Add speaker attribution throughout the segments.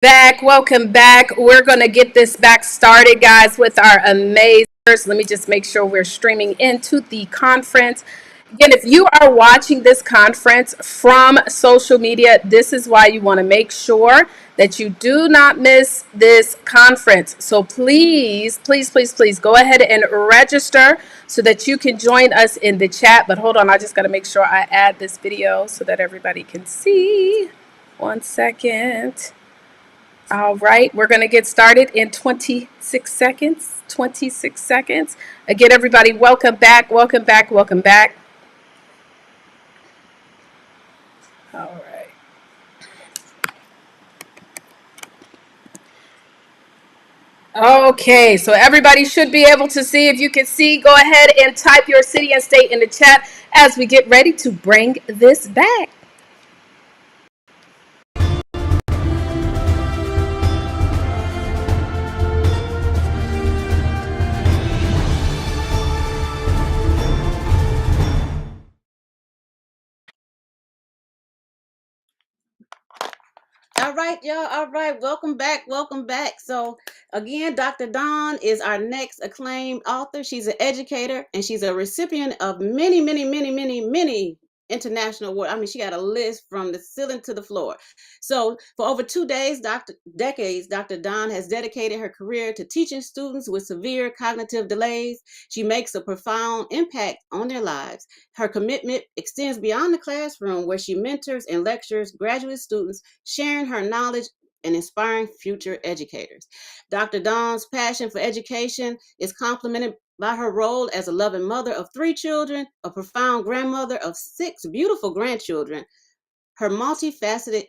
Speaker 1: Welcome back. We're going to get this back started, guys, with our amazers. Let me just make sure we're streaming into the conference. Again, if you are watching this conference from social media, this is why you want to make sure that you do not miss this conference. So please, please, please, please go ahead and register so that you can join us in the chat. But hold on, I just got to make sure I add this video so that everybody can see. 1 second. All right, we're going to get started in 26 seconds. 26 seconds. Again, everybody, welcome back, welcome back, welcome back. All right. Okay, so everybody should be able to see. If you can see, go ahead and type your city and state in the chat as we get ready to bring this back.
Speaker 2: All right, y'all. All right. Welcome back. Welcome back. So, again, Dr. Dawn is our next acclaimed author. She's an educator and she's a recipient of many, many, many, many, many international awards. I mean, she got a list from the ceiling to the floor. So, for over 2 decades, Dr. Dawn has dedicated her career to teaching students with severe cognitive delays. She makes a profound impact on their lives. Her commitment extends beyond the classroom, where she mentors and lectures graduate students, sharing her knowledge and inspiring future educators. Dr. Dawn's passion for education is complemented by her role as a loving mother of 3 children, a profound grandmother of 6 beautiful grandchildren. Her multifaceted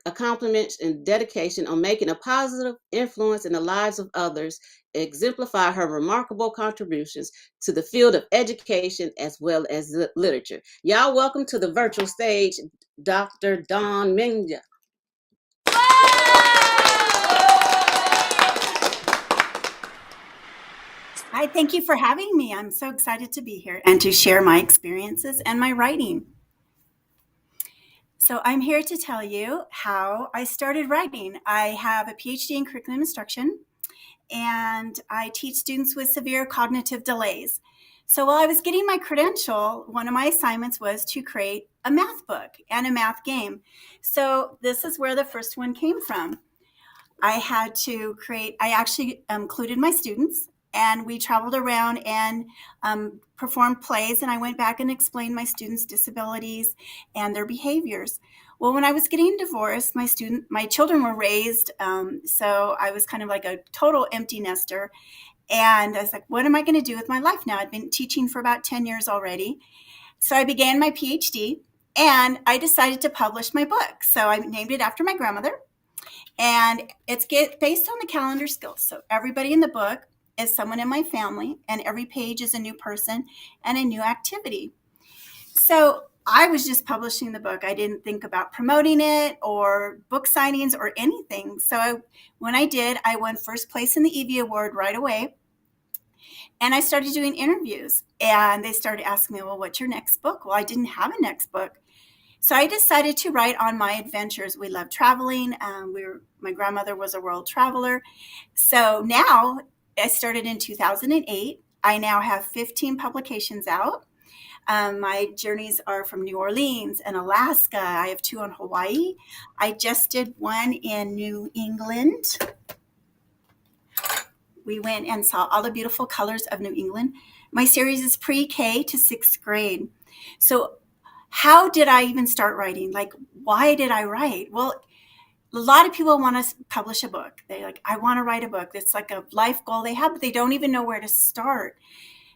Speaker 2: accomplishments and dedication on making a positive influence in the lives of others exemplify her remarkable contributions to the field of education as well as literature. Y'all, welcome to the virtual stage, Dr. Dawn Minja.
Speaker 3: Hi, thank you for having me. I'm so excited to be here and to share my experiences and my writing. So, I'm here to tell you how I started writing. I have a PhD in curriculum instruction, and I teach students with severe cognitive delays. So, while I was getting my credential, one of my assignments was to create a math book and a math game. So, this is where the first one came from. I actually included my students, and we traveled around and performed plays, and I went back and explained my students' disabilities and their behaviors. Well, when I was getting divorced, my children were raised, so I was kind of like a total empty nester. And I was like, what am I going to do with my life now? I'd been teaching for about 10 years already. So I began my PhD, and I decided to publish my book. So I named it after my grandmother. And it's based on the calendar skills. So everybody in the book is someone in my family, and every page is a new person and a new activity. So I was just publishing the book. I didn't think about promoting it or book signings or anything. So when I did, I won first place in the Evie Award right away. And I started doing interviews, and they started asking me, well, what's your next book? Well, I didn't have a next book. So I decided to write on my adventures. We love traveling. My grandmother was a world traveler. So now I started in 2008. I now have 15 publications out. My journeys are from New Orleans and Alaska. I have 2 on Hawaii. I just did one in New England. We went and saw all the beautiful colors of New England. My series is pre-K to 6th grade. So how did I even start writing? Like, why did I write? Well, a lot of people want to publish a book. They're like, I want to write a book. It's like a life goal they have, but they don't even know where to start.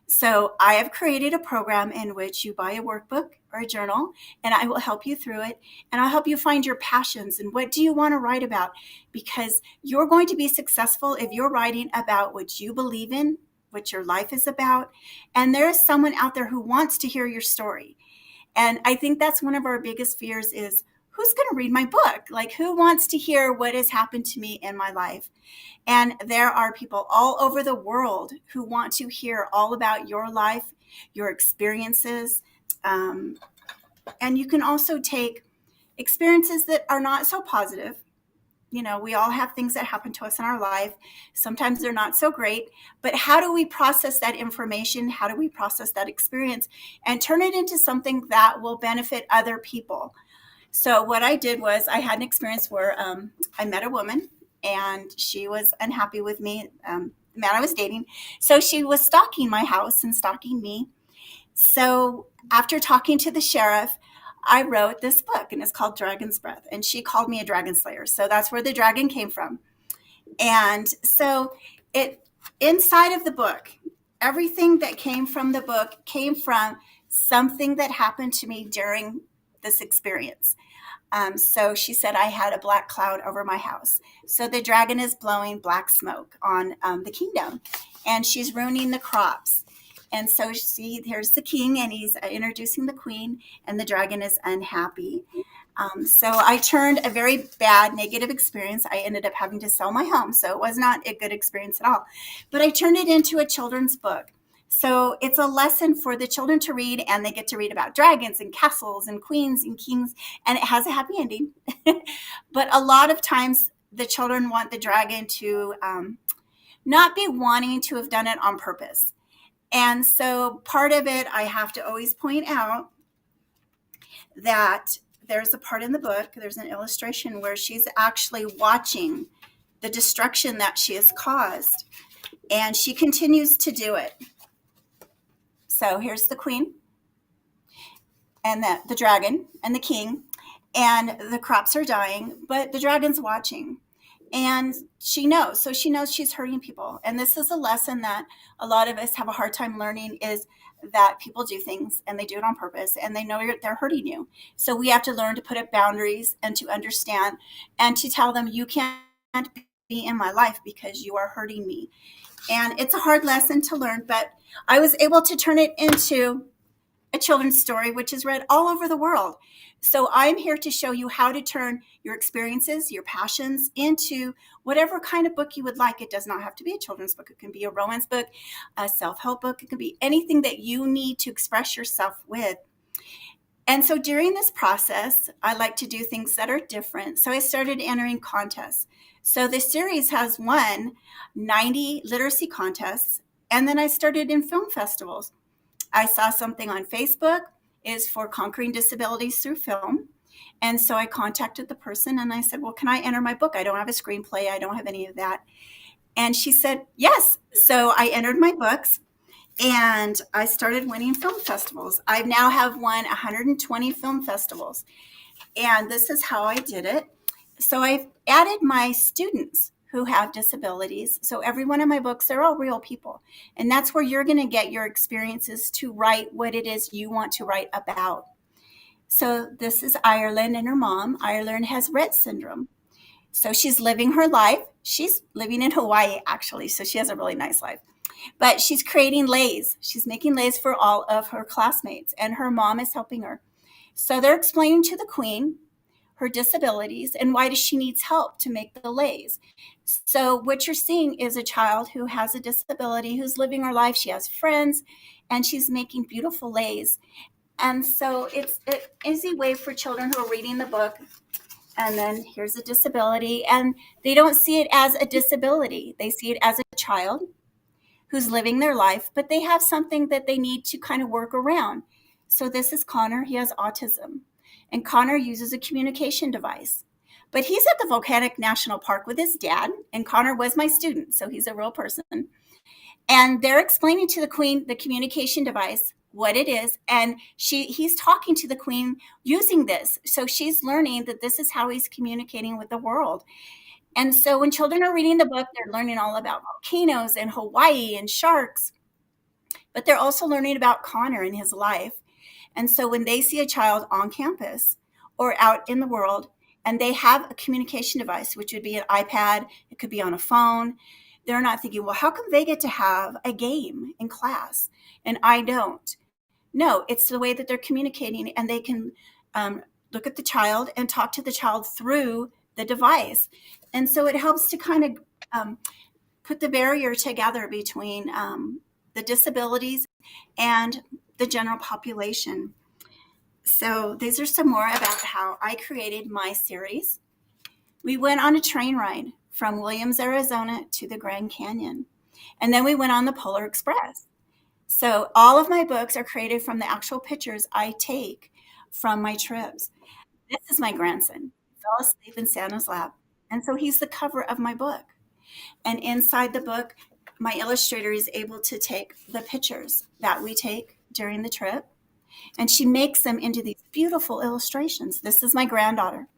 Speaker 3: So I have created a program in which you buy a workbook or a journal, and I will help you through it. And I'll help you find your passions and what do you want to write about? Because you're going to be successful if you're writing about what you believe in, what your life is about. And there is someone out there who wants to hear your story. And I think that's one of our biggest fears is, who's going to read my book? Like, who wants to hear what has happened to me in my life? And there are people all over the world who want to hear all about your life, your experiences. And you can also take experiences that are not so positive. we all have things that happen to us in our life. Sometimes they're not so great, but how do we process that information? How do we process that experience and turn it into something that will benefit other people? So what I did was I had an experience where I met a woman and she was unhappy with me, the man I was dating. So she was stalking my house and stalking me. So after talking to the sheriff, I wrote this book, and it's called Dragon's Breath. And she called me a dragon slayer. So that's where the dragon came from. And so inside of the book, everything that came from the book came from something that happened to me during this experience. So she said I had a black cloud over my house. So the dragon is blowing black smoke on the kingdom, and she's ruining the crops. And so here's the king, and he's introducing the queen, and the dragon is unhappy. So I turned a very bad negative experience. I ended up having to sell my home. So it was not a good experience at all. But I turned it into a children's book. So it's a lesson for the children to read, and they get to read about dragons and castles and queens and kings, and it has a happy ending. But a lot of times the children want the dragon to not be wanting to have done it on purpose. And so part of it, I have to always point out that there's a part in the book, there's an illustration where she's actually watching the destruction that she has caused, and she continues to do it. So here's the queen and the dragon and the king, and the crops are dying, but the dragon's watching, and she knows. So she knows she's hurting people. And this is a lesson that a lot of us have a hard time learning, is that people do things and they do it on purpose, and they know they're hurting you. So we have to learn to put up boundaries and to understand and to tell them, you can't be in my life because you are hurting me. And it's a hard lesson to learn, but I was able to turn it into a children's story, which is read all over the world. So I'm here to show you how to turn your experiences, your passions, into whatever kind of book you would like. It does not have to be a children's book. It can be a romance book, a self-help book. It can be anything that you need to express yourself with. And so during this process, I like to do things that are different. So I started entering contests. So the series has won 90 literacy contests. And then I started in film festivals. I saw something on Facebook is for conquering disabilities through film. And so I contacted the person and I said, well, can I enter my book? I don't have a screenplay. I don't have any of that. And she said, yes. So I entered my books and I started winning film festivals. I now have won 120 film festivals. And this is how I did it. So I've added my students who have disabilities. So every one of my books, they're all real people. And that's where you're going to get your experiences to write what it is you want to write about. So this is Ireland and her mom. Ireland has Rett syndrome. So she's living her life. She's living in Hawaii, actually. So she has a really nice life. But she's creating leis. She's making leis for all of her classmates, and her mom is helping her. So they're explaining to the queen her disabilities and why does she needs help to make the leis. So what you're seeing is a child who has a disability, who's living her life. She has friends, and she's making beautiful leis. And so it's an easy way for children who are reading the book. And then here's a disability, and they don't see it as a disability. They see it as a child who's living their life, but they have something that they need to kind of work around. So this is Connor. He has autism, and Connor uses a communication device. But he's at the Volcanic National Park with his dad, and Connor was my student, so he's a real person. And they're explaining to the queen the communication device, what it is, and he's talking to the queen using this. So she's learning that this is how he's communicating with the world. And so when children are reading the book, they're learning all about volcanoes and Hawaii and sharks, but they're also learning about Connor and his life. And so when they see a child on campus or out in the world, and they have a communication device, which would be an iPad, it could be on a phone, they're not thinking, well, how come they get to have a game in class and I don't? No, it's the way that they're communicating, and they can look at the child and talk to the child through the device. And so it helps to kind of put the barrier together between the disabilities and the general population. So these are some more about how I created my series. We went on a train ride from Williams, Arizona to the Grand Canyon. And then we went on the Polar Express. So all of my books are created from the actual pictures I take from my trips. This is my grandson. He fell asleep in Santa's lap. And so he's the cover of my book. And inside the book, my illustrator is able to take the pictures that we take during the trip, and she makes them into these beautiful illustrations. This is my granddaughter,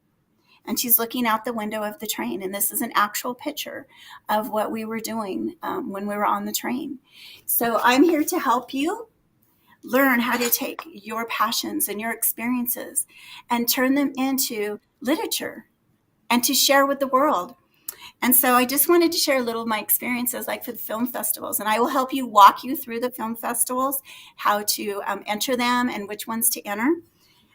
Speaker 3: and she's looking out the window of the train, and this is an actual picture of what we were doing when we were on the train. So I'm here to help you learn how to take your passions and your experiences and turn them into literature and to share with the world. And so I just wanted to share a little of my experiences, like for the film festivals, and I will help you walk you through the film festivals, how to enter them and which ones to enter.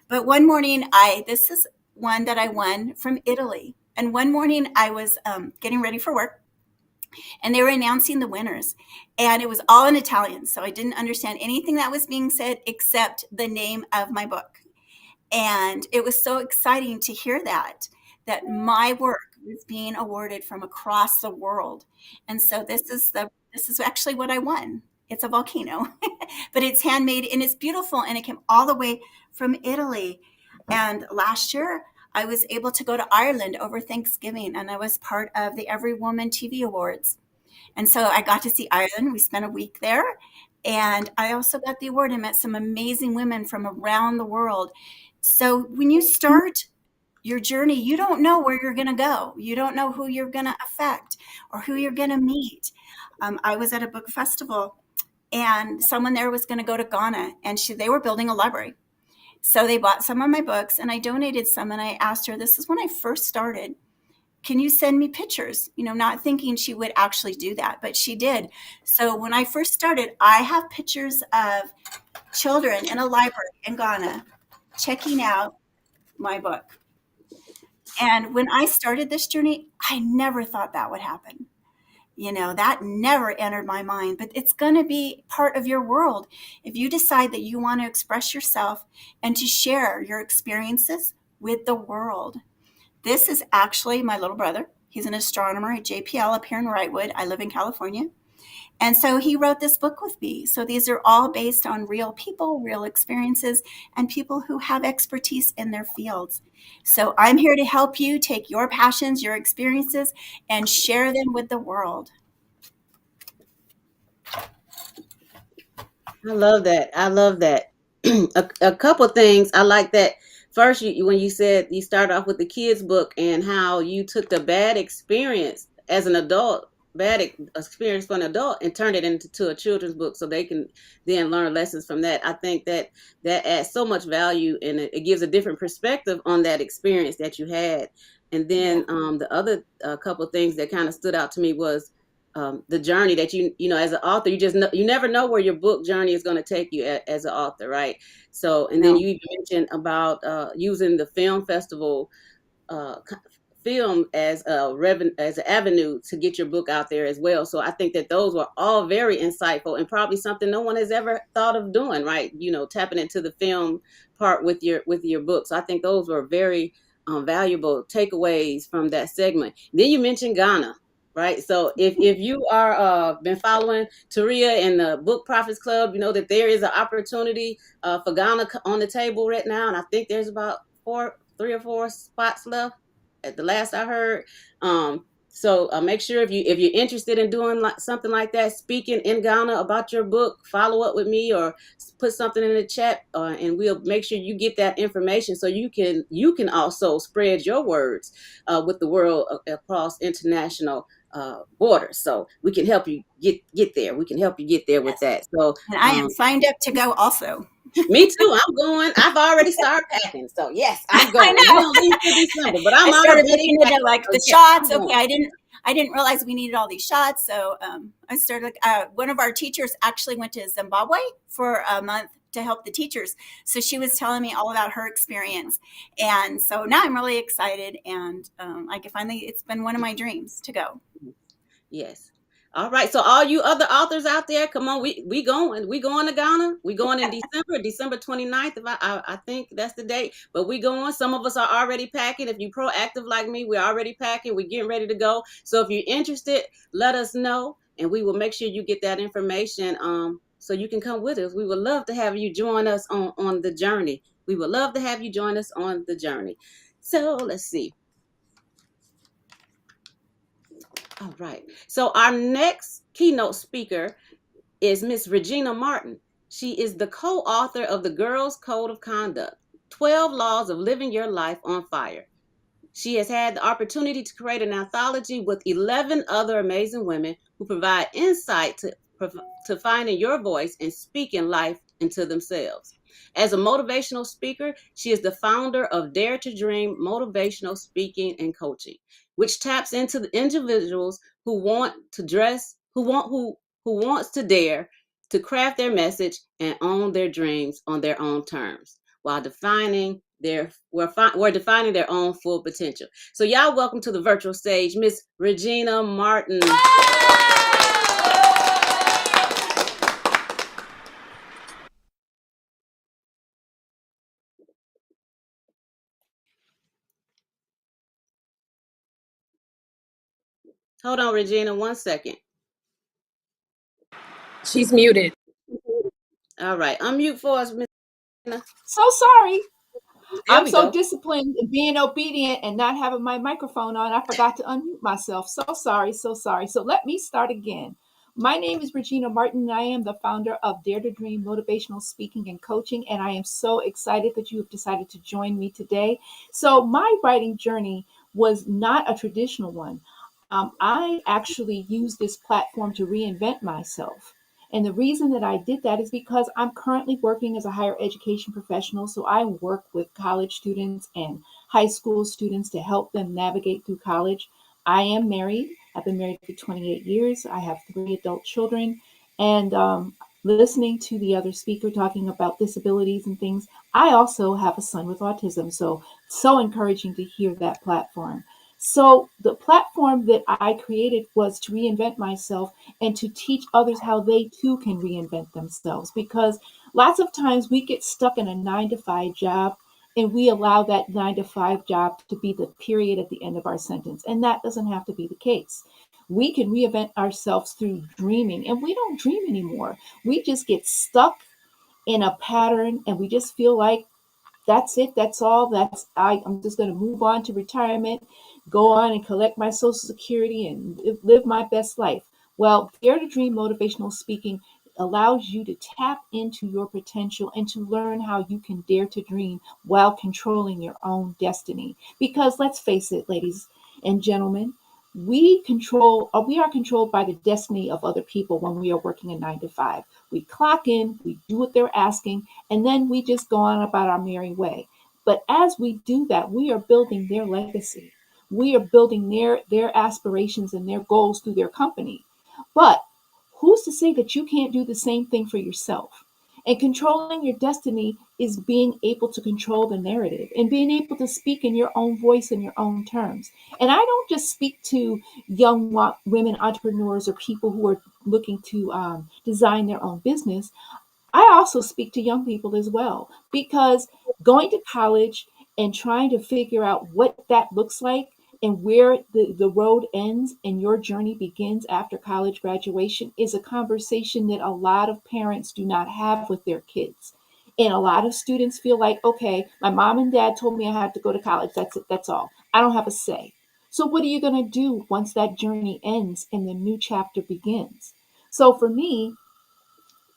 Speaker 3: But one morning, this is one that I won from Italy. And one morning I was getting ready for work, and they were announcing the winners, and it was all in Italian. So I didn't understand anything that was being said except the name of my book. And it was so exciting to hear that my work was being awarded from across the world. And so this is actually what I won. It's a volcano, but it's handmade and it's beautiful, and it came all the way from Italy. And last year I was able to go to Ireland over Thanksgiving, and I was part of the Every Woman TV Awards. And so I got to see Ireland. We spent a week there, and I also got the award and met some amazing women from around the world. So when you start your journey, you don't know where you're going to go. You don't know who you're going to affect or who you're going to meet. I was at a book festival, and someone there was going to go to Ghana, and they were building a library. So they bought some of my books, and I donated some, and I asked her, this is when I first started, can you send me pictures? Not thinking she would actually do that, but she did. So when I first started, I have pictures of children in a library in Ghana checking out my book. And when I started this journey, I never thought that would happen. That never entered my mind, but it's going to be part of your world. If you decide that you want to express yourself and to share your experiences with the world. This is actually my little brother. He's an astronomer at JPL up here in Wrightwood. I live in California. And so he wrote this book with me. So these are all based on real people, real experiences, and people who have expertise in their fields. So I'm here to help you take your passions, your experiences, and share them with the world.
Speaker 2: I love that. I love that. A couple things I like that. First, when you said you started off with the kids' book and how you took the bad experience as an adult, experience for an adult, and turned it into a children's book so they can then learn lessons from that. I think that adds so much value, and it gives a different perspective on that experience that you had. And then the other couple of things that kind of stood out to me was the journey that you as an author, you never know where your book journey is going to take you as an author, right? So, and then you even mentioned about using the film festival film as an avenue to get your book out there as well. So I think that those were all very insightful and probably something no one has ever thought of doing, right? Tapping into the film part with your book. So I think those were very valuable takeaways from that segment. Then you mentioned Ghana. Right. So if you are been following Taria and the Book Prophets Club, you know that there is an opportunity for Ghana on the table right now. And I think there's about 3 or 4 spots left at the last I heard. So make sure if you're interested in doing something like that, speaking in Ghana about your book, follow up with me or put something in the chat, and we'll make sure you get that information so you can also spread your words with the world across international borders. So we can help you get there. We can help you get there with that. So
Speaker 3: and I am signed up to go also.
Speaker 2: Me too. I'm going. I've already started packing. So yes, I'm going.
Speaker 3: I know.
Speaker 2: We don't leave till December, but I'm
Speaker 3: I started
Speaker 2: already
Speaker 3: looking at like the shots.
Speaker 2: I'm
Speaker 3: Okay, I didn't realize we needed all these shots. So I started. One of our teachers actually went to Zimbabwe for a month to help the teachers. So she was telling me all about her experience, and so now I'm really excited. And I can finally. It's been one of my dreams to go.
Speaker 2: Yes. All right. So all you other authors out there, come on, we going. We going to Ghana. We going in December 29th. If I think that's the date. But we going. Some of us are already packing. If you proactive like me, we're already packing. We're getting ready to go. So if you're interested, let us know, and we will make sure you get that information. So you can come with us. We would love to have you join us on the journey. We would love to have you join us on the journey. So let's see. All right. So our next keynote speaker is Miss Regina Martin. She is the co-author of the Girls Code of Conduct, 12 Laws of Living Your Life on Fire. She has had the opportunity to create an anthology with 11 other amazing women who provide insight to finding your voice and speaking life into themselves. As a motivational speaker, she is the founder of Dare to Dream Motivational Speaking and Coaching, which taps into the individuals who want to dress, who wants to dare to craft their message and own their dreams on their own terms while defining we're defining their own full potential. So y'all welcome to the virtual stage, Miss Regina Martin. Hold on, Regina, 1 second.
Speaker 1: She's muted.
Speaker 2: All right, unmute for us, Miss Regina.
Speaker 4: So sorry.
Speaker 2: There
Speaker 4: I'm
Speaker 2: we
Speaker 4: so
Speaker 2: go.
Speaker 4: disciplined in being obedient and not having my microphone on. I forgot to unmute myself. So sorry, so sorry. So let me start again. My name is Regina Martin, and I am the founder of Dare to Dream Motivational Speaking and Coaching, and I am so excited that you have decided to join me today. So my writing journey was not a traditional one. I actually used this platform to reinvent myself. And the reason that I did that is because I'm currently working as a higher education professional. So I work with college students and high school students to help them navigate through college. I am married. I've been married for 28 years. I have 3 adult children. And listening to the other speaker talking about disabilities and things, I also have a son with autism. So encouraging to hear that platform. So the platform that I created was to reinvent myself and to teach others how they too can reinvent themselves. Because lots of times we get stuck in a 9 to 5 job and we allow that 9 to 5 job to be the period at the end of our sentence. And that doesn't have to be the case. We can reinvent ourselves through dreaming, and we don't dream anymore. We just get stuck in a pattern and we just feel like that's it, that's all, I'm just going to move on to retirement, go on and collect my social security and live my best life. Well, Dare to Dream Motivational Speaking allows you to tap into your potential and to learn how you can dare to dream while controlling your own destiny. Because let's face it, ladies and gentlemen, we are controlled by the destiny of other people when we are working a 9 to 5. We clock in, we do what they're asking, and then we just go on about our merry way. But as we do that, we are building their legacy. We are building their aspirations and their goals through their company. But who's to say that you can't do the same thing for yourself? And controlling your destiny is being able to control the narrative and being able to speak in your own voice and your own terms. And I don't just speak to young women entrepreneurs or people who are looking to design their own business. I also speak to young people as well, because going to college and trying to figure out what that looks like and where the road ends and your journey begins after college graduation is a conversation that a lot of parents do not have with their kids. And a lot of students feel like, okay, my mom and dad told me I had to go to college. That's it. That's all. I don't have a say. So, what are you going to do once that journey ends and the new chapter begins? So, for me,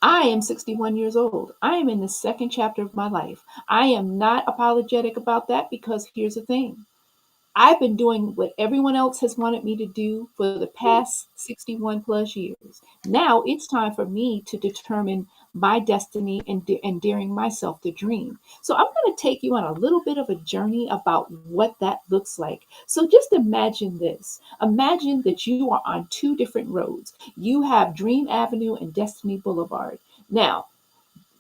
Speaker 4: I am 61 years old. I am in the second chapter of my life. I am not apologetic about that, because here's the thing. I've been doing what everyone else has wanted me to do for the past 61 plus years. Now it's time for me to determine my destiny and daring myself to dream. So I'm going to take you on a little bit of a journey about what that looks like. So just imagine this. Imagine that you are on 2 different roads. You have Dream Avenue and Destiny Boulevard. Now,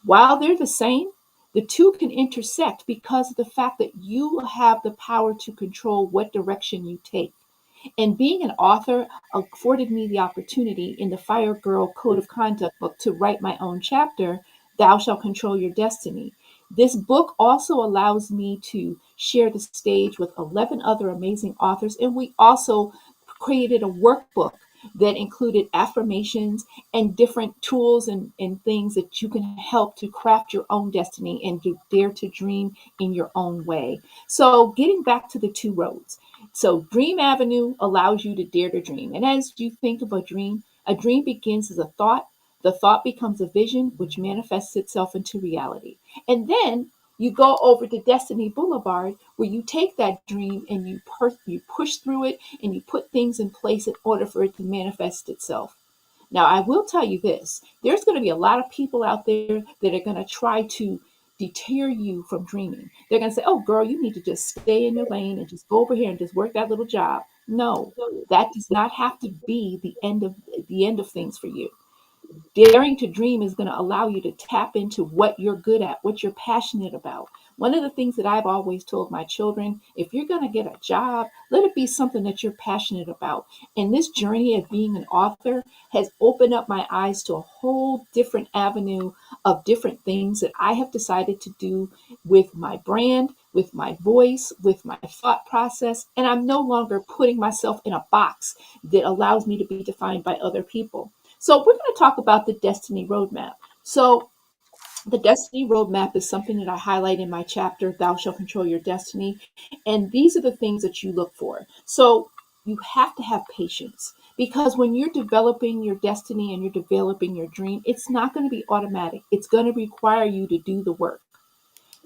Speaker 4: while they're the same, the two can intersect because of the fact that you have the power to control what direction you take. And being an author afforded me the opportunity in the Fire Girl Code of Conduct book to write my own chapter, Thou Shalt Control Your Destiny. This book also allows me to share the stage with 11 other amazing authors, and we also created a workbook that included affirmations and different tools and things that you can help to craft your own destiny and to dare to dream in your own way. So, getting back to the two roads. So, Dream Avenue allows you to dare to dream. And as you think of a dream begins as a thought. The thought becomes a vision, which manifests itself into reality. And then you go over to Destiny Boulevard, where you take that dream and you push through it and you put things in place in order for it to manifest itself. Now, I will tell you this, there's going to be a lot of people out there that are going to try to deter you from dreaming. They're going to say, oh, girl, you need to just stay in your lane and just go over here and just work that little job. No, that does not have to be the end of things for you. Daring to dream is going to allow you to tap into what you're good at, what you're passionate about. One of the things that I've always told my children, if you're going to get a job, let it be something that you're passionate about. And this journey of being an author has opened up my eyes to a whole different avenue of different things that I have decided to do with my brand, with my voice, with my thought process. And I'm no longer putting myself in a box that allows me to be defined by other people. So we're going to talk about the Destiny Roadmap. So the Destiny Roadmap is something that I highlight in my chapter, Thou Shalt Control Your Destiny. And these are the things that you look for. So you have to have patience, because when you're developing your destiny and you're developing your dream, it's not going to be automatic. It's going to require you to do the work.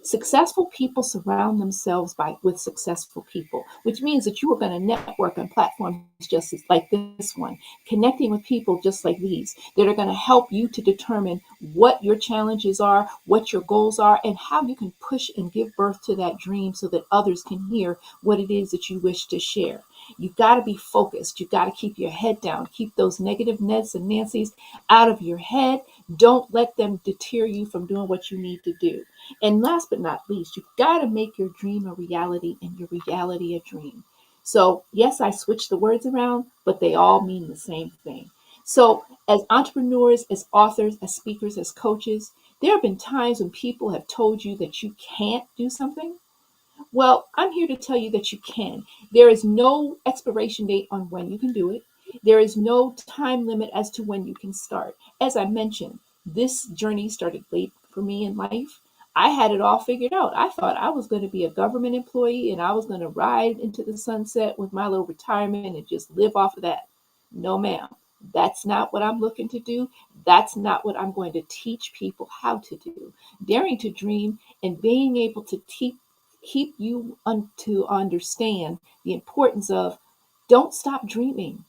Speaker 4: Successful people surround themselves with successful people, which means that you are going to network on platforms just like this one, connecting with people just like these that are going to help you to determine what your challenges are, what your goals are, and how you can push and give birth to that dream so that others can hear what it is that you wish to share. You've got to be focused. You've got to keep your head down. Keep those negative Neds and Nancys out of your head. Don't let them deter you from doing what you need to do. And last but not least, you've got to make your dream a reality and your reality a dream. So, yes, I switched the words around, but they all mean the same thing. So, as entrepreneurs, as authors, as speakers, as coaches, there have been times when people have told you that you can't do something. Well, I'm here to tell you that you can. There is no expiration date on when you can do it. There is no time limit as to when you can start. As I mentioned, this journey started late for me in life. I had it all figured out. I thought I was going to be a government employee and I was going to ride into the sunset with my little retirement and just live off of that. No, ma'am. That's not what I'm looking to do. That's not what I'm going to teach people how to do. Daring to dream and being able to keep you to understand the importance of don't stop dreaming.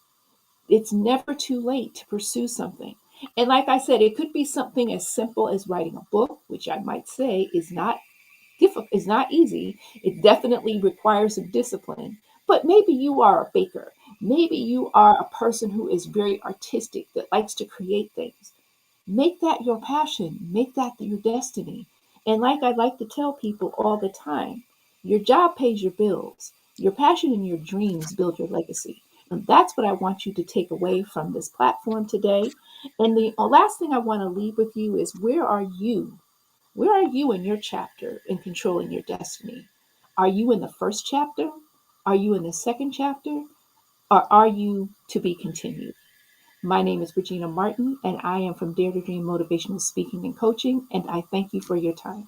Speaker 4: It's never too late to pursue something. And like I said, it could be something as simple as writing a book, which I might say is not difficult, is not easy. It definitely requires some discipline. But maybe you are a baker. Maybe you are a person who is very artistic that likes to create things. Make that your passion, make that your destiny. And like I like to tell people all the time, your job pays your bills. Your passion and your dreams build your legacy. And that's what I want you to take away from this platform today. And the last thing I want to leave with you is, where are you? Where are you in your chapter in controlling your destiny? Are you in the first chapter? Are you in the second chapter? Or are you to be continued? My name is Regina Martin, and I am from Dare to Dream Motivational Speaking and Coaching, and I thank you for your time.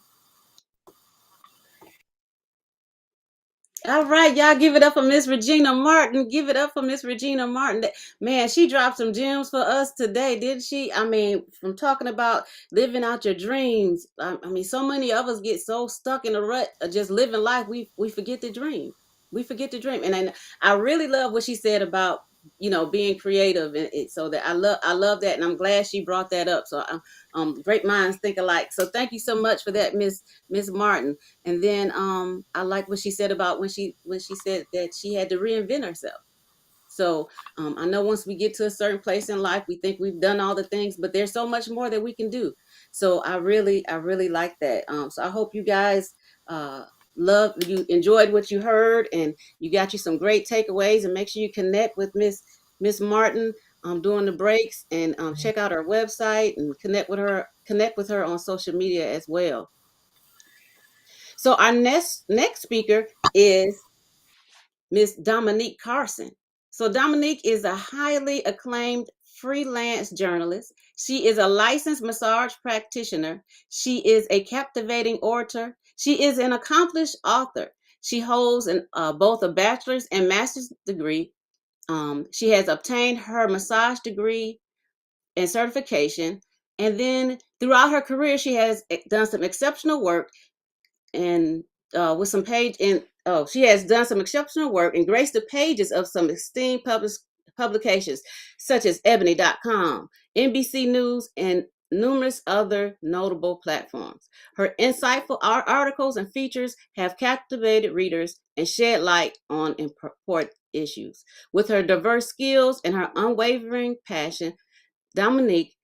Speaker 2: All right, y'all, give it up for Miss Regina Martin. Give it up for Miss Regina Martin. Man, she dropped some gems for us today, didn't she? I mean, from talking about living out your dreams. I mean, so many of us get so stuck in a rut of just living life, we forget to dream. We forget to dream. And I really love what she said about being creative, and so that I love that, and I'm glad she brought that up. So great minds think alike. So thank you so much for that, Miss Martin. And then I like what she said about when she said that she had to reinvent herself. So I know once we get to a certain place in life, we think we've done all the things, but there's so much more that we can do. So I really like that. So I hope you guys love you enjoyed what you heard and you got you some great takeaways. And make sure you connect with Miss Martin during the breaks, and check out her website and connect with her on social media as well. So our next speaker is Miss Dominique Carson. So Dominique is a highly acclaimed freelance journalist. She is a licensed massage practitioner. She is a captivating orator. She is an accomplished author. She holds both a bachelor's and master's degree. She has obtained her massage degree and certification. And then throughout her career, she has done some exceptional work and with some page in she has done some exceptional work and graced the pages of some esteemed publications such as ebony.com, NBC News, and numerous other notable platforms. Her insightful articles and features have captivated readers and shed light on important issues. With her diverse skills and her unwavering passion, Dominique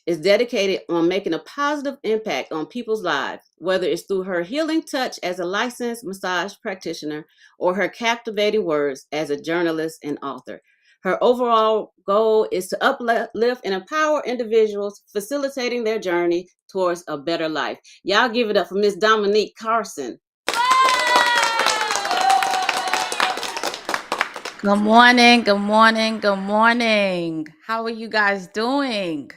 Speaker 2: is dedicated on making a positive impact on people's lives, whether it's through her healing touch as a licensed massage practitioner or her captivating words as a journalist and author. Her overall goal is to uplift and empower individuals, facilitating their journey towards a better life. Y'all give it up for Miss Dominique Carson.
Speaker 5: Good morning, good morning, good morning. How are you guys doing?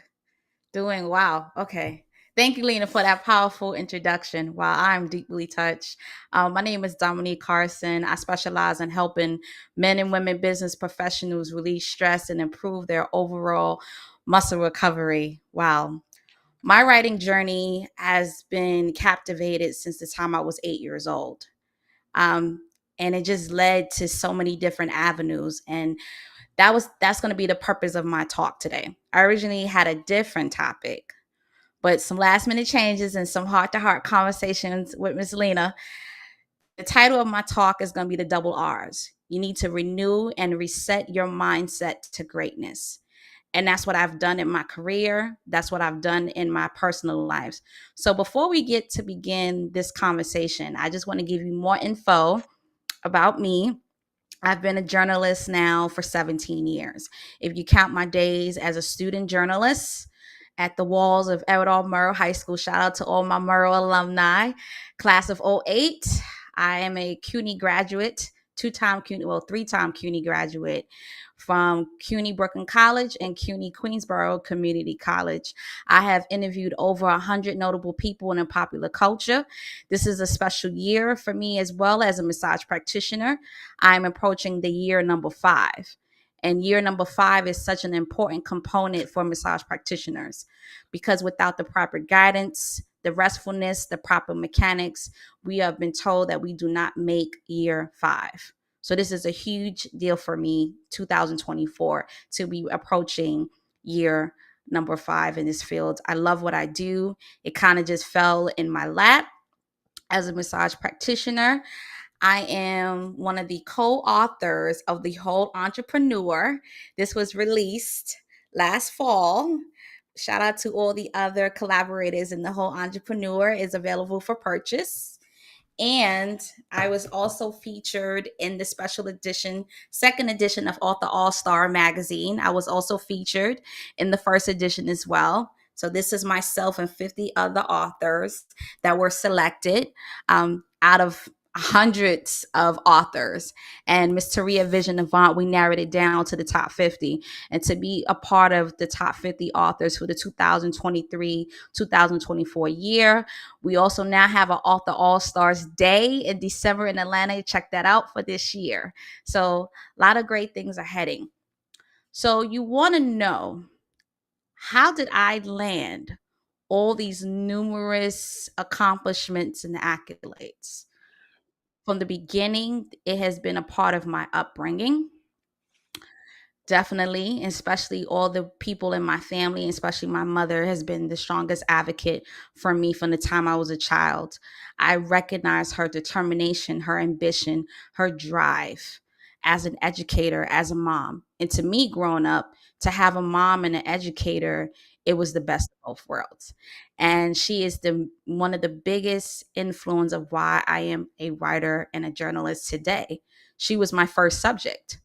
Speaker 5: Wow. Okay. Thank you, Lena, for that powerful introduction. Wow, I'm deeply touched. My name is Dominique Carson. I specialize in helping men and women business professionals release stress and improve their overall muscle recovery. Wow. My writing journey has been captivated since the time I was 8 years old. Um, and it just led to so many different avenues. And that's going to be the purpose of my talk today. I originally had a different topic, but some last minute changes and some heart to heart conversations with Miss Lena. The title of my talk is going to be the double R's. You need to renew and reset your mindset to greatness. And that's what I've done in my career. That's what I've done in my personal lives. So before we get to begin this conversation, I just want to give you more info about me. I've been a journalist now for 17 years. If you count my days as a student journalist at the walls of Edward R. Murrow High School, shout out to all my Murrow alumni, class of '08. I am a CUNY graduate, three-time CUNY graduate from CUNY Brooklyn College and CUNY Queensborough Community College. I have interviewed over 100 notable people in popular culture. This is a special year for me as well as a massage practitioner. I'm approaching the year number 5. And year number 5 is such an important component for massage practitioners because without the proper guidance, the restfulness, the proper mechanics, we have been told that we do not make year 5. So this is a huge deal for me, 2024, to be approaching year number 5 in this field. I love what I do. It kind of just fell in my lap as a massage practitioner. I am one of the co-authors of The Whole Entrepreneur. This was released last fall. Shout out to all the other collaborators in The Whole Entrepreneur. Is available for purchase. And I was also featured in the special edition, second edition of Author All-Star magazine. I was also featured in the first edition as well. So this is myself and 50 other authors that were selected out of hundreds of authors. And Miss Taria Vision Avant, we narrowed it down to the top 50. And to be a part of the top 50 authors for the 2023-2024 year, we also now have an Author All-Stars Day in December in Atlanta. Check that out for this year. So a lot of great things are heading. So you want to know, how did I land all these numerous accomplishments and accolades? From the beginning, it has been a part of my upbringing. Definitely, especially all the people in my family, especially my mother, has been the strongest advocate for me from the time I was a child. I recognize her determination, her ambition, her drive as an educator, as a mom. And to me, growing up, to have a mom and an educator it was the best of both worlds. And she is the one of the biggest influence of why I am a writer and a journalist today. She was my first subject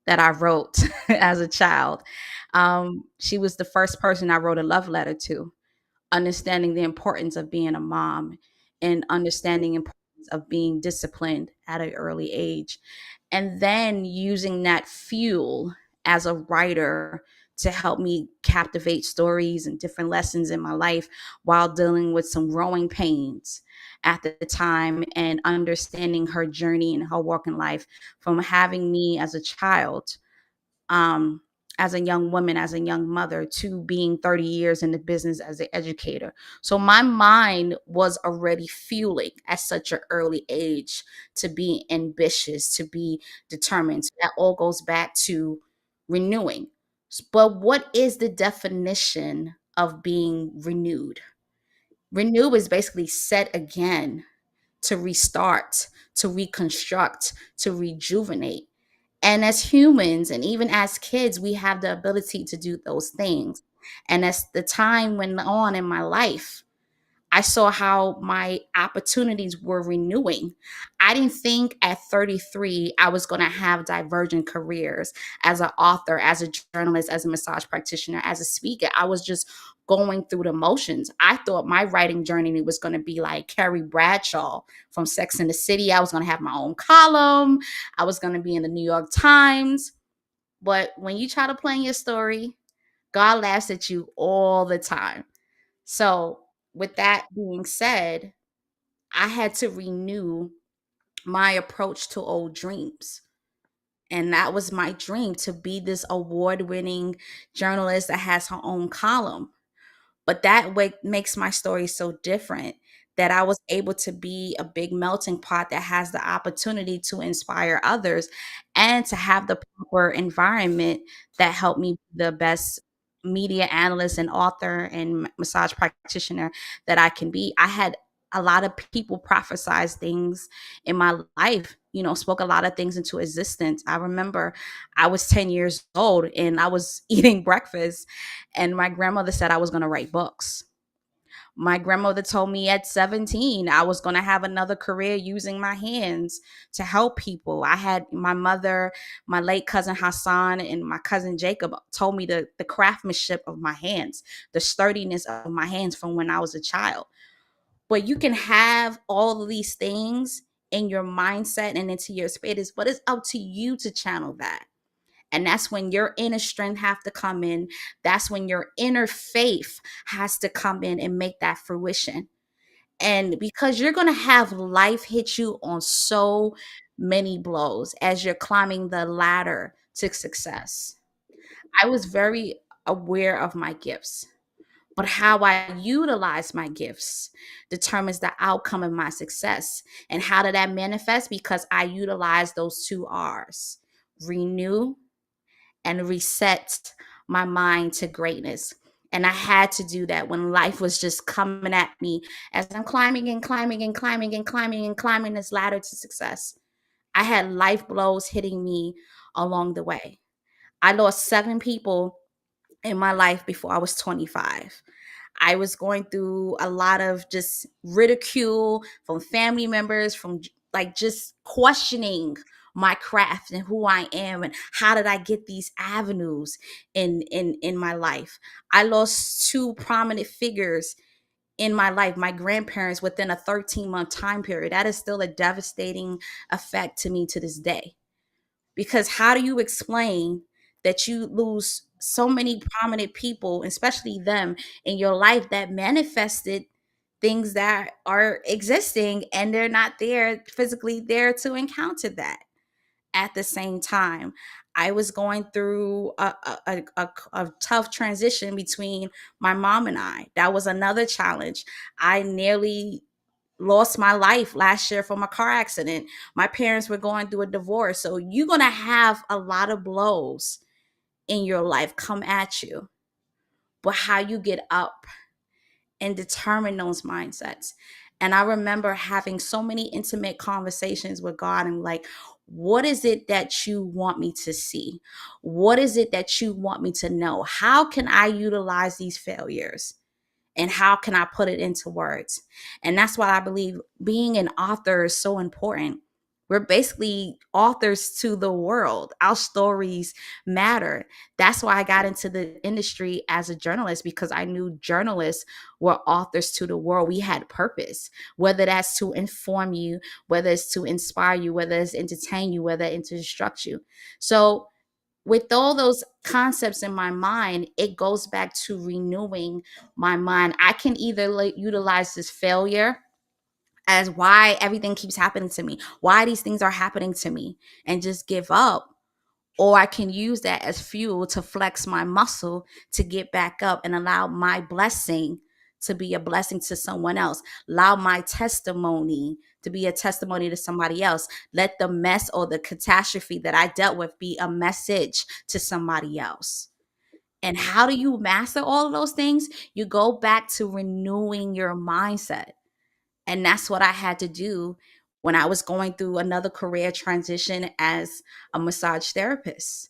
Speaker 5: that I wrote as a child. She was the first person I wrote a love letter to, understanding the importance of being a mom and understanding the importance of being disciplined at an early age. And then using that fuel as a writer to help me captivate stories and different lessons in my life while dealing with some growing pains at the time and understanding her journey and her walk in life from having me as a child, um, as a young woman, as a young mother, to being 30 years in the business as an educator. So my mind was already fueling at such an early age to be ambitious, to be determined. So that all goes back to renewing. But what is the definition of being renewed? Renew is basically set again, to restart, to reconstruct, to rejuvenate. And as humans and even as kids, we have the ability to do those things. And as the time went on in my life, I saw how my opportunities were renewing. I didn't think at 33 I was going to have divergent careers as an author, as a journalist, as a massage practitioner, as a speaker. I was just going through the motions. I thought my writing journey was going to be like Carrie Bradshaw from Sex and the City. I was going to have my own column. I was going to be in the New York Times. But when you try to plan your story, God laughs at you all the time. So, with that being said, I had to renew my approach to old dreams. And that was my dream, to be this award winning journalist that has her own column. But that what makes my story so different, that I was able to be a big melting pot that has the opportunity to inspire others and to have the proper environment that helped me be the best media analyst and author and massage practitioner that I can be. I had a lot of people prophesize things in my life, spoke a lot of things into existence. I remember I was 10 years old and I was eating breakfast and my grandmother said I was going to write books. My grandmother told me at 17 I was going to have another career using my hands to help people. I had my mother, my late cousin Hassan, and my cousin Jacob told me the craftsmanship of my hands, the sturdiness of my hands from when I was a child. But you can have all of these things in your mindset and into your space, but it's up to you to channel that. And that's when your inner strength have to come in. That's when your inner faith has to come in and make that fruition. And because you're going to have life hit you on so many blows as you're climbing the ladder to success. I was very aware of my gifts, but how I utilize my gifts determines the outcome of my success. And how did that manifest? Because I utilize those two R's: renew and reset my mind to greatness. And I had to do that when life was just coming at me as I'm climbing and climbing and climbing and climbing and climbing this ladder to success. I had life blows hitting me along the way. I lost 7 people in my life before I was 25. I was going through a lot of just ridicule from family members, from like just questioning my craft and who I am and how did I get these avenues in my life. I lost 2 prominent figures in my life, my grandparents, within a 13-month time period. That is still a devastating effect to me to this day. Because how do you explain that you lose so many prominent people, especially them, in your life that manifested things that are existing and they're not there physically there to encounter that? At the same time, I was going through a tough transition between my mom and I. That was another challenge. I nearly lost my life last year from a car accident. My parents were going through a divorce. So you're going to have a lot of blows in your life come at you. But how you get up and determine those mindsets. And I remember having so many intimate conversations with God and like, What is it that you want me to see? What is it that you want me to know? How can I utilize these failures? And how can I put it into words? And that's why I believe being an author is so important. We're basically authors to the world. Our stories matter. That's why I got into the industry as a journalist, because I knew journalists were authors to the world. We had purpose, whether that's to inform you, whether it's to inspire you, whether it's entertain you, whether it's to instruct you. So with all those concepts in my mind, it goes back to renewing my mind. I can either utilize this failure as why everything keeps happening to me, why these things are happening to me, and just give up. Or I can use that as fuel to flex my muscle to get back up and allow my blessing to be a blessing to someone else. Allow my testimony to be a testimony to somebody else. Let the mess or the catastrophe that I dealt with be a message to somebody else. And how do you master all of those things? You go back to renewing your mindset. And that's what I had to do when I was going through another career transition as a massage therapist.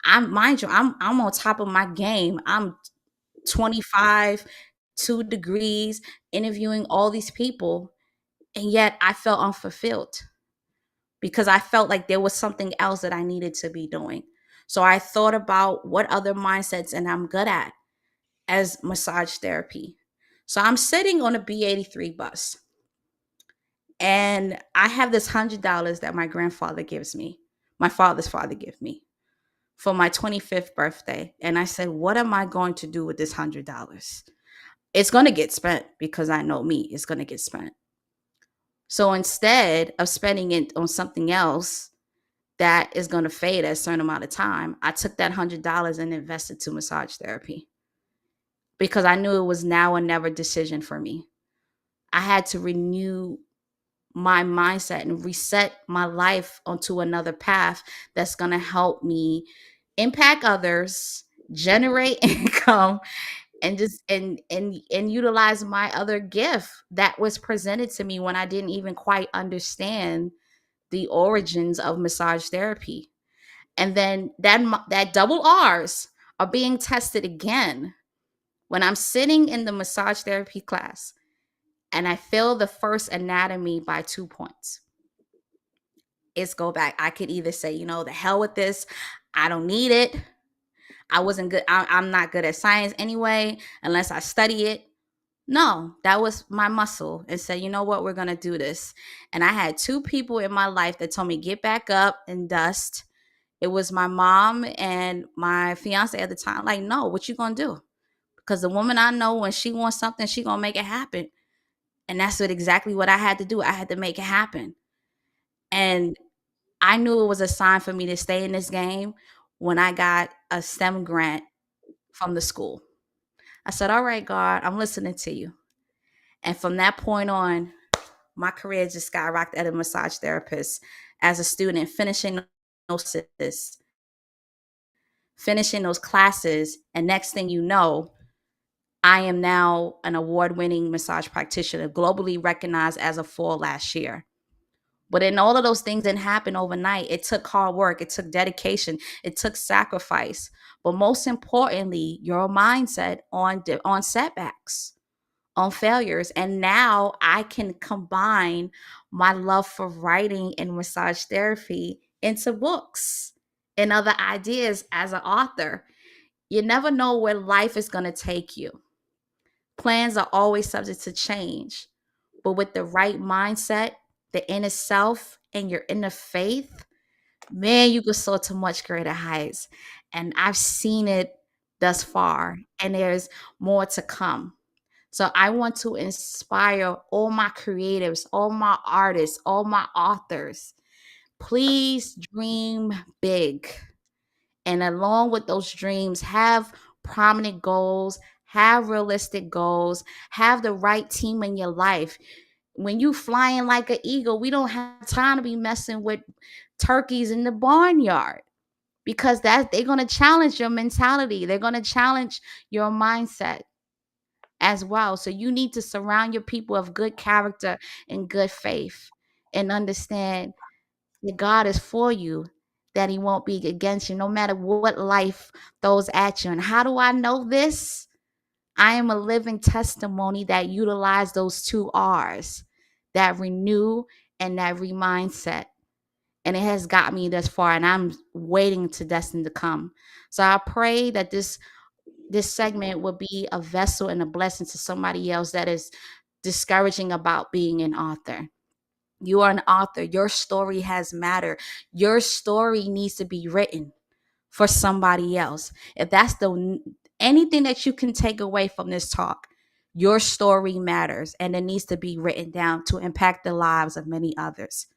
Speaker 5: Mind you, I'm on top of my game. I'm 25, 2 degrees, interviewing all these people, and yet I felt unfulfilled because I felt like there was something else that I needed to be doing. So I thought about what other mindsets and I'm good at as massage therapy. So I'm sitting on a B83 bus and I have this $100 that my grandfather gives me, my father's father gives me for my 25th birthday. And I said, what am I going to do with this $100? It's going to get spent because I know me, it's going to get spent. So instead of spending it on something else that is going to fade at a certain amount of time, I took that $100 and invested to massage therapy because I knew it was now or never decision for me. I had to renew my mindset and reset my life onto another path that's going to help me impact others, generate income, and just and utilize my other gift that was presented to me when I didn't even quite understand the origins of massage therapy. And then that double R's are being tested again when I'm sitting in the massage therapy class and I fail the first anatomy by 2 points. It's go back. I could either say, the hell with this. I don't need it. I wasn't good. I'm not good at science anyway, unless I study it. No, that was my muscle and said, you know what, we're going to do this. And I had 2 people in my life that told me, get back up and dust. It was my mom and my fiance at the time. Like, no, what you going to do? Because the woman I know, when she wants something, she going to make it happen. And that's exactly what I had to do. I had to make it happen. And I knew it was a sign for me to stay in this game when I got a STEM grant from the school. I said, all right, God, I'm listening to you. And from that point on, my career just skyrocketed as a massage therapist, as a student, finishing those classes. And next thing you know, I am now an award-winning massage practitioner, globally recognized as a fall last year. But in all of those things didn't happen overnight. It took hard work. It took dedication. It took sacrifice. But most importantly, your mindset on setbacks, on failures. And now I can combine my love for writing and massage therapy into books and other ideas as an author. You never know where life is going to take you. Plans are always subject to change. But with the right mindset, the inner self, and your inner faith, man, you can soar to much greater heights. And I've seen it thus far, and there's more to come. So I want to inspire all my creatives, all my artists, all my authors. Please dream big. And along with those dreams, have prominent goals, have realistic goals, have the right team in your life. When you flying like an eagle, we don't have time to be messing with turkeys in the barnyard because they're going to challenge your mentality. They're going to challenge your mindset as well. So you need to surround your people of good character and good faith and understand that God is for you, that he won't be against you, no matter what life throws at you. And how do I know this? I am a living testimony that utilize those two R's, that renew and that remindset. And it has got me thus far, and I'm waiting to destined to come. So I pray that this segment will be a vessel and a blessing to somebody else that is discouraging about being an author. You are an author. Your story has matter. Your story needs to be written for somebody else. If that's anything that you can take away from this talk, your story matters, and it needs to be written down to impact the lives of many others.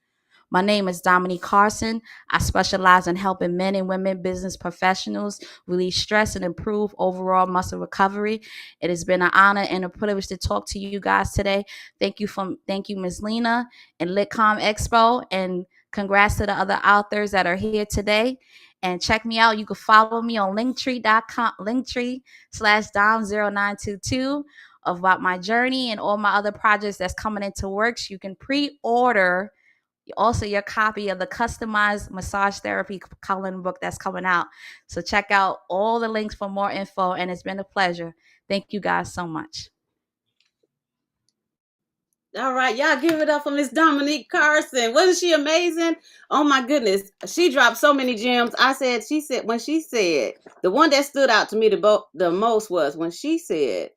Speaker 5: My name is Dominique Carson. I specialize in helping men and women business professionals release stress and improve overall muscle recovery. It has been an honor and a privilege to talk to you guys today. Thank you, Ms. Lena and LitCom Expo, and congrats to the other authors that are here today. And check me out. You can follow me on linktree.com, linktree/Dom0922 about my journey and all my other projects that's coming into works. You can pre-order also your copy of the customized massage therapy coloring book that's coming out. So check out all the links for more info, and it's been a pleasure. Thank you guys so much.
Speaker 2: All right, y'all give it up for Miss Dominique Carson. Wasn't she amazing? Oh my goodness, she dropped so many gems. When she said, the one that stood out to me the most was when she said,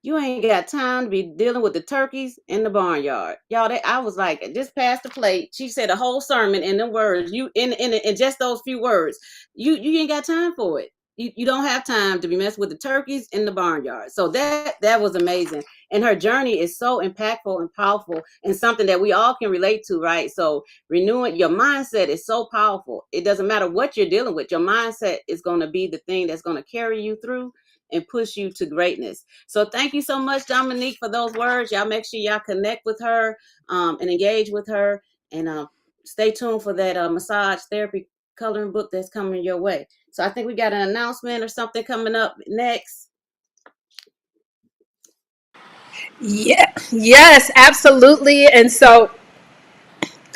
Speaker 2: "You ain't got time to be dealing with the turkeys in the barnyard." Y'all, I was like, just pass the plate. She said a whole sermon in them words. In just those few words. You ain't got time for it. You don't have time to be messing with the turkeys in the barnyard. So that was amazing. And her journey is so impactful and powerful, and something that we all can relate to, right? So renewing your mindset is so powerful. It doesn't matter what you're dealing with. Your mindset is going to be the thing that's going to carry you through and push you to greatness. So thank you so much, Dominique, for those words. Y'all make sure y'all connect with her and engage with her, and stay tuned for that massage therapy coloring book that's coming your way. So I think we got an announcement or something coming up next.
Speaker 1: Yeah, yes, absolutely. And so,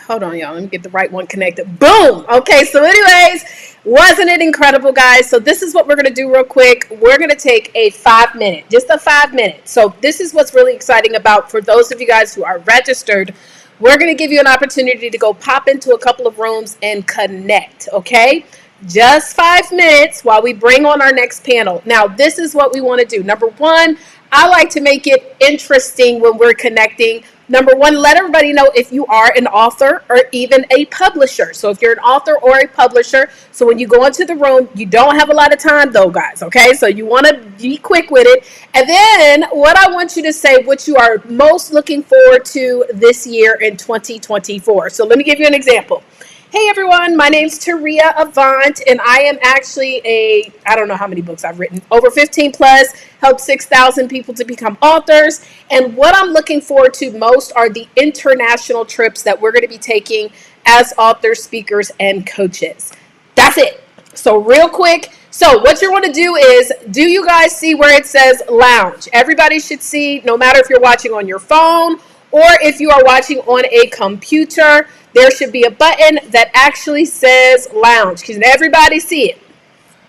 Speaker 1: hold on, y'all. Let me get the right one connected. Boom. Okay, so anyways, wasn't it incredible, guys? So this is what we're going to do real quick. We're going to take a 5-minute, just a 5-minute. So this is what's really exciting about, for those of you guys who are registered, we're going to give you an opportunity to go pop into a couple of rooms and connect, okay? Just 5 minutes while we bring on our next panel. Now, this is what we want to do. Number one, I like to make it interesting when we're connecting. Number one, let everybody know if you are an author or even a publisher. So if you're an author or a publisher, so when you go into the room, you don't have a lot of time though, guys, okay? So you want to be quick with it. And then what I want you to say, what you are most looking forward to this year in 2024. So let me give you an example. Hey everyone, my name's Taria Avant, and I am actually I don't know how many books I've written, over 15 plus, helped 6,000 people to become authors. And what I'm looking forward to most are the international trips that we're going to be taking as authors, speakers, and coaches. That's it. So real quick. So what you want to do is, do you guys see where it says lounge? Everybody should see, no matter if you're watching on your phone or if you are watching on a computer, there should be a button that actually says lounge. Can everybody see it?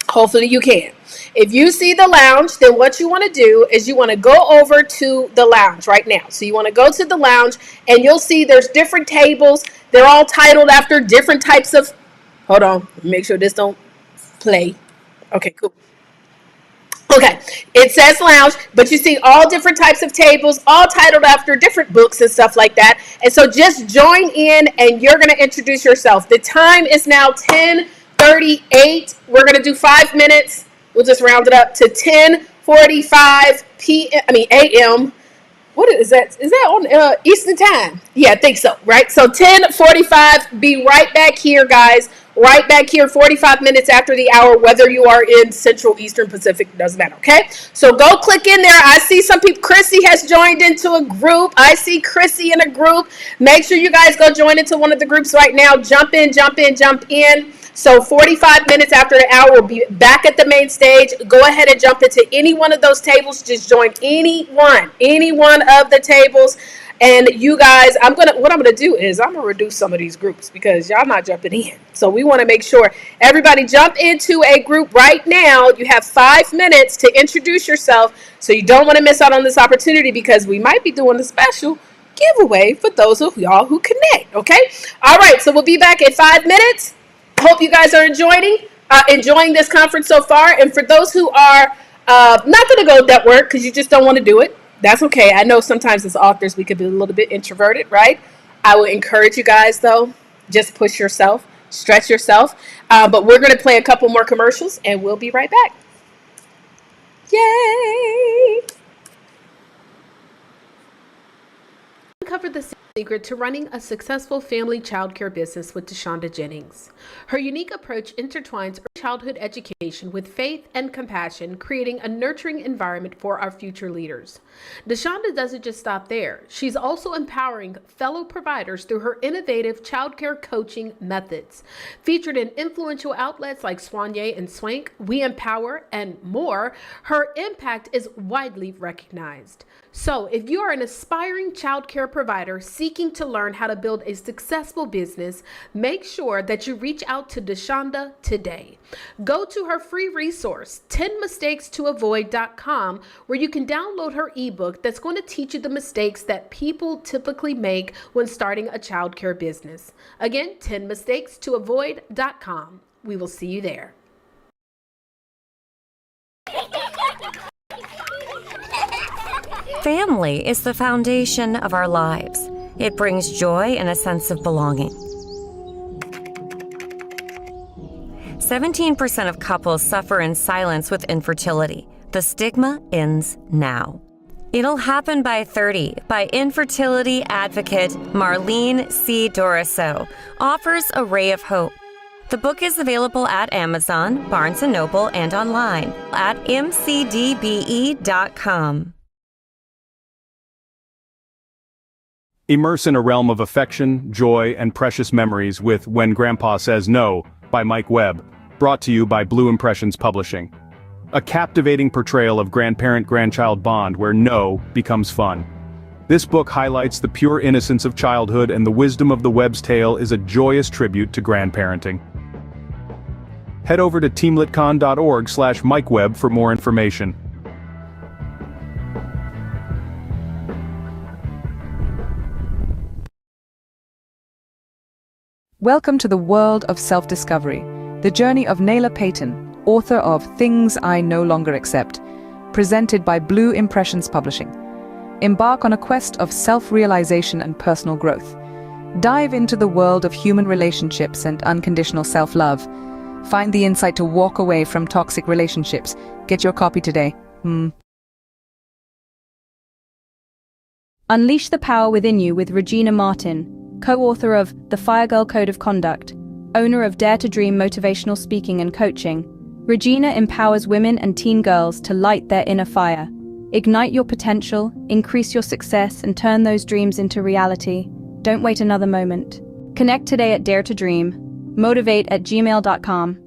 Speaker 1: Hopefully you can. If you see the lounge, then what you want to do is you want to go over to the lounge right now. So you want to go to the lounge, and you'll see there's different tables. They're all titled after different types of, hold on, make sure this don't play. Okay, cool. Okay, it says lounge, but you see all different types of tables, all titled after different books and stuff like that. And so just join in, and you're going to introduce yourself. The time is now 10:38. We're going to do 5 minutes. We'll just round it up to 10:45 a.m. What is that? Is that on Eastern time? Yeah, I think so, right? So 10:45, be right back here, guys. Right back here, 45 minutes after the hour, whether you are in Central, Eastern, Pacific, doesn't matter, okay? So go click in there. I see some people. Chrissy has joined into a group. I see Chrissy in a group. Make sure you guys go join into one of the groups right now. Jump in, jump in, jump in. So 45 minutes after the hour, we'll be back at the main stage. Go ahead and jump into any one of those tables. Just join any one of the tables. And you guys, what I'm gonna do is I'm gonna reduce some of these groups because y'all not jumping in. So we want to make sure everybody jump into a group right now. You have 5 minutes to introduce yourself, so you don't want to miss out on this opportunity because we might be doing a special giveaway for those of y'all who connect. Okay. All right. So we'll be back in 5 minutes. Hope you guys are enjoying this conference so far. And for those who are not going to go network because you just don't want to do it, that's okay. I know sometimes as authors we could be a little bit introverted, right? I would encourage you guys, though, just push yourself, stretch yourself. But we're going to play a couple more commercials and we'll be right back. Yay! Uncover the secret to running a successful family childcare business with DeShonda Jennings. Her unique approach intertwines childhood education with faith and compassion, creating a nurturing environment for our future leaders. DeShonda doesn't just stop there. She's also empowering fellow providers through her innovative childcare coaching methods. Featured in influential outlets like Soigné and Swank, We Empower, and more, her impact is widely recognized. So if you are an aspiring childcare provider seeking to learn how to build a successful business, make sure that you reach out to DeShonda today. Go to her free resource, 10mistakes-to-avoid.com, where you can download her ebook that's going to teach you the mistakes that people typically make when starting a childcare business. Again, 10mistakes-to-avoid.com. We will see you there.
Speaker 6: Family is the foundation of our lives. It brings joy and a sense of belonging. 17% of couples suffer in silence with infertility. The stigma ends now. It'll happen by 30 by infertility advocate Marlene C. Doriso offers a ray of hope. The book is available at Amazon, Barnes & Noble, and online at mcdbe.com.
Speaker 7: Immerse in a realm of affection, joy, and precious memories with When Grandpa Says No by Mike Webb, brought to you by Blue Impressions Publishing. A captivating portrayal of grandparent-grandchild bond where no becomes fun. This book highlights the pure innocence of childhood, and the wisdom of the Webb's tale is a joyous tribute to grandparenting. Head over to teamlitcon.org/MikeWebb for more information.
Speaker 8: Welcome to the world of self-discovery, the journey of Naylor Payton, author of Things I No Longer Accept, presented by Blue Impressions Publishing. Embark on a quest of self-realization and personal growth. Dive into the world of human relationships and unconditional self-love. Find the insight to walk away from toxic relationships. Get your copy today.
Speaker 9: Unleash the power within you with Regina Martin, co-author of The Firegirl Code of Conduct, owner of Dare to Dream Motivational Speaking and Coaching. Regina empowers women and teen girls to light their inner fire. Ignite your potential, increase your success, and turn those dreams into reality. Don't wait another moment. Connect today at Dare to Dream. Motivate@gmail.com.